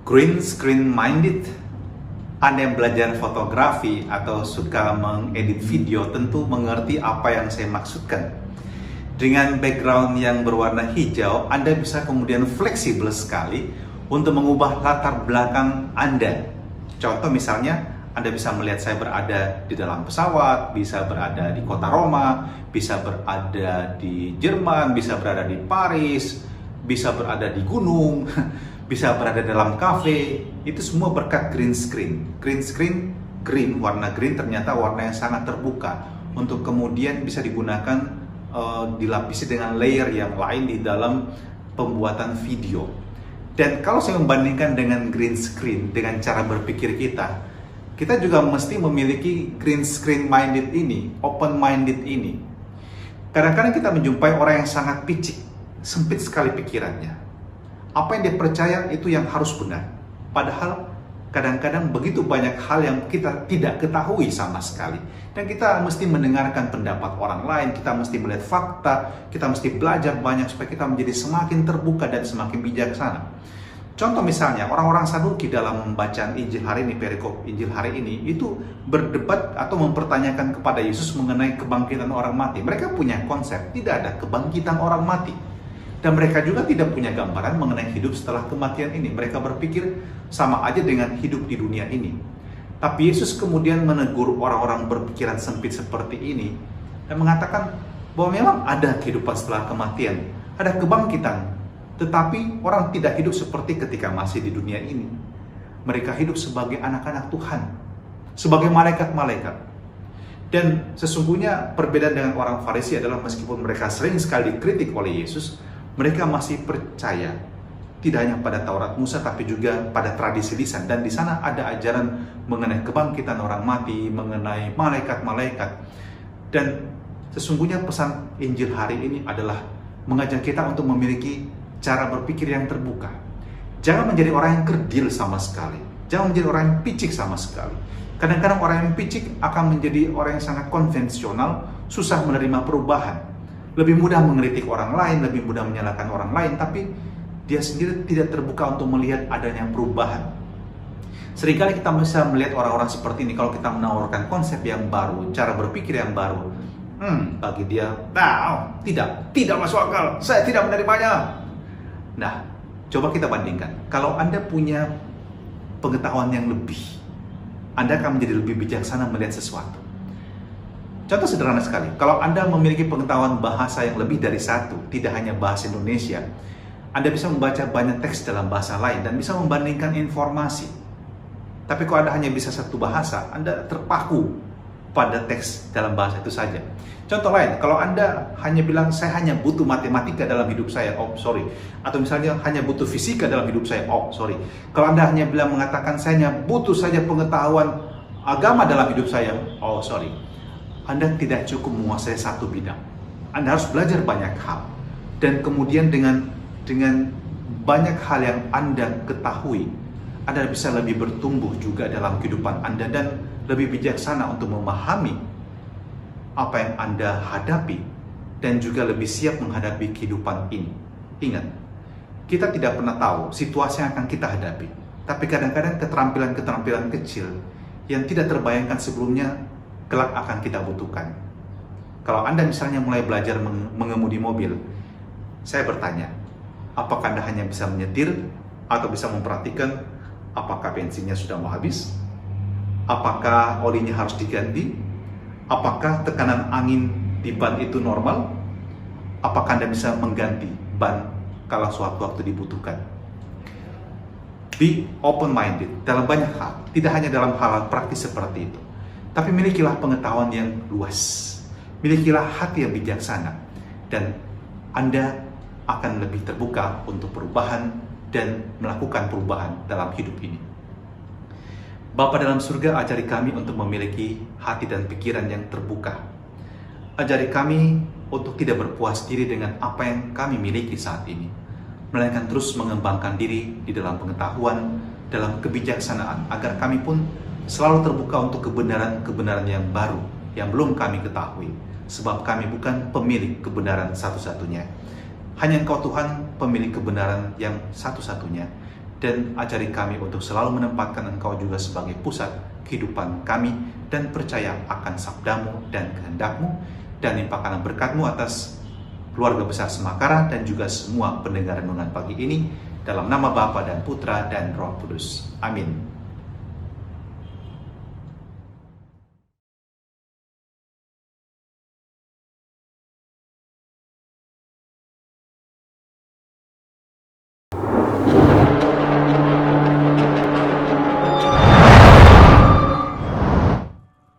Green screen minded, Anda yang belajar fotografi atau suka mengedit video tentu mengerti apa yang saya maksudkan. Dengan background yang berwarna hijau, Anda bisa kemudian fleksibel sekali untuk mengubah latar belakang Anda. Contoh misalnya, Anda bisa melihat saya berada di dalam pesawat, bisa berada di kota Roma, bisa berada di Jerman, bisa berada di Paris, bisa berada di gunung, bisa berada dalam kafe. Itu semua berkat green screen. Green screen, green, warna green ternyata warna yang sangat terbuka untuk kemudian bisa digunakan dilapisi dengan layer yang lain di dalam pembuatan video. Dan kalau saya membandingkan dengan green screen, dengan cara berpikir kita juga mesti memiliki green screen minded ini, open minded ini. Kadang-kadang kita menjumpai orang yang sangat picik, sempit sekali pikirannya. Apa yang dia percaya itu yang harus benar. Padahal kadang-kadang begitu banyak hal yang kita tidak ketahui sama sekali. Dan kita mesti mendengarkan pendapat orang lain, kita mesti melihat fakta, kita mesti belajar banyak supaya kita menjadi semakin terbuka dan semakin bijaksana. Contoh misalnya, orang-orang Saduki dalam membacaan Injil hari ini, perikop Injil hari ini, itu berdebat atau mempertanyakan kepada Yesus mengenai kebangkitan orang mati. Mereka punya konsep, tidak ada kebangkitan orang mati. Dan mereka juga tidak punya gambaran mengenai hidup setelah kematian ini. Mereka berpikir sama aja dengan hidup di dunia ini. Tapi Yesus kemudian menegur orang-orang berpikiran sempit seperti ini dan mengatakan bahwa memang ada kehidupan setelah kematian, ada kebangkitan. Tetapi orang tidak hidup seperti ketika masih di dunia ini. Mereka hidup sebagai anak-anak Tuhan, sebagai malaikat-malaikat. Dan sesungguhnya perbedaan dengan orang Farisi adalah meskipun mereka sering sekali dikritik oleh Yesus, mereka masih percaya tidak hanya pada Taurat Musa tapi juga pada tradisi lisan, dan di sana ada ajaran mengenai kebangkitan orang mati, mengenai malaikat-malaikat. Dan sesungguhnya pesan Injil hari ini adalah mengajak kita untuk memiliki cara berpikir yang terbuka. Jangan menjadi orang yang kerdil sama sekali. Jangan menjadi orang yang picik sama sekali. Kadang-kadang orang yang picik akan menjadi orang yang sangat konvensional, susah menerima perubahan. Lebih mudah mengkritik orang lain, lebih mudah menyalahkan orang lain, tapi dia sendiri tidak terbuka untuk melihat adanya perubahan. Seringkali kita bisa melihat orang-orang seperti ini kalau kita menawarkan konsep yang baru, cara berpikir yang baru. Bagi dia, tidak masuk akal, saya tidak menerimanya. Nah, coba kita bandingkan. Kalau Anda punya pengetahuan yang lebih, Anda akan menjadi lebih bijaksana melihat sesuatu. Contoh sederhana sekali, kalau Anda memiliki pengetahuan bahasa yang lebih dari satu, tidak hanya bahasa Indonesia, Anda bisa membaca banyak teks dalam bahasa lain dan bisa membandingkan informasi. Tapi kalau Anda hanya bisa satu bahasa, Anda terpaku pada teks dalam bahasa itu saja. Contoh lain, kalau Anda hanya bilang, saya hanya butuh matematika dalam hidup saya, atau misalnya hanya butuh fisika dalam hidup saya, Kalau Anda hanya bilang mengatakan, saya hanya butuh saja pengetahuan agama dalam hidup saya, Anda tidak cukup menguasai satu bidang. Anda harus belajar banyak hal. Dan kemudian dengan banyak hal yang Anda ketahui, Anda bisa lebih bertumbuh juga dalam kehidupan Anda dan lebih bijaksana untuk memahami apa yang Anda hadapi dan juga lebih siap menghadapi kehidupan ini. Ingat, kita tidak pernah tahu situasi yang akan kita hadapi. Tapi kadang-kadang keterampilan-keterampilan kecil yang tidak terbayangkan sebelumnya kelak akan kita butuhkan. Kalau Anda misalnya mulai belajar mengemudi mobil, saya bertanya, apakah Anda hanya bisa menyetir atau bisa memperhatikan apakah bensinnya sudah mau habis? Apakah olinya harus diganti? Apakah tekanan angin di ban itu normal? Apakah Anda bisa mengganti ban kalau suatu waktu dibutuhkan? Be open-minded dalam banyak hal, tidak hanya dalam hal praktis seperti itu. Tapi milikilah pengetahuan yang luas, milikilah hati yang bijaksana, dan Anda akan lebih terbuka untuk perubahan dan melakukan perubahan dalam hidup ini. Bapa dalam surga, ajari kami untuk memiliki hati dan pikiran yang terbuka. Ajari kami untuk tidak berpuas diri dengan apa yang kami miliki saat ini, melainkan terus mengembangkan diri di dalam pengetahuan, dalam kebijaksanaan, agar kami pun selalu terbuka untuk kebenaran-kebenaran yang baru, yang belum kami ketahui. Sebab kami bukan pemilik kebenaran satu-satunya. Hanya Engkau Tuhan, pemilik kebenaran yang satu-satunya. dan ajari kami untuk selalu menempatkan Engkau juga sebagai pusat kehidupan kami, dan percaya akan sabdamu dan kehendak-Mu, dan limpahkanlah berkat-Mu atas keluarga besar Semakara dan juga semua pendengar renungan pagi ini, dalam nama Bapa dan Putra dan Roh Kudus. Amin.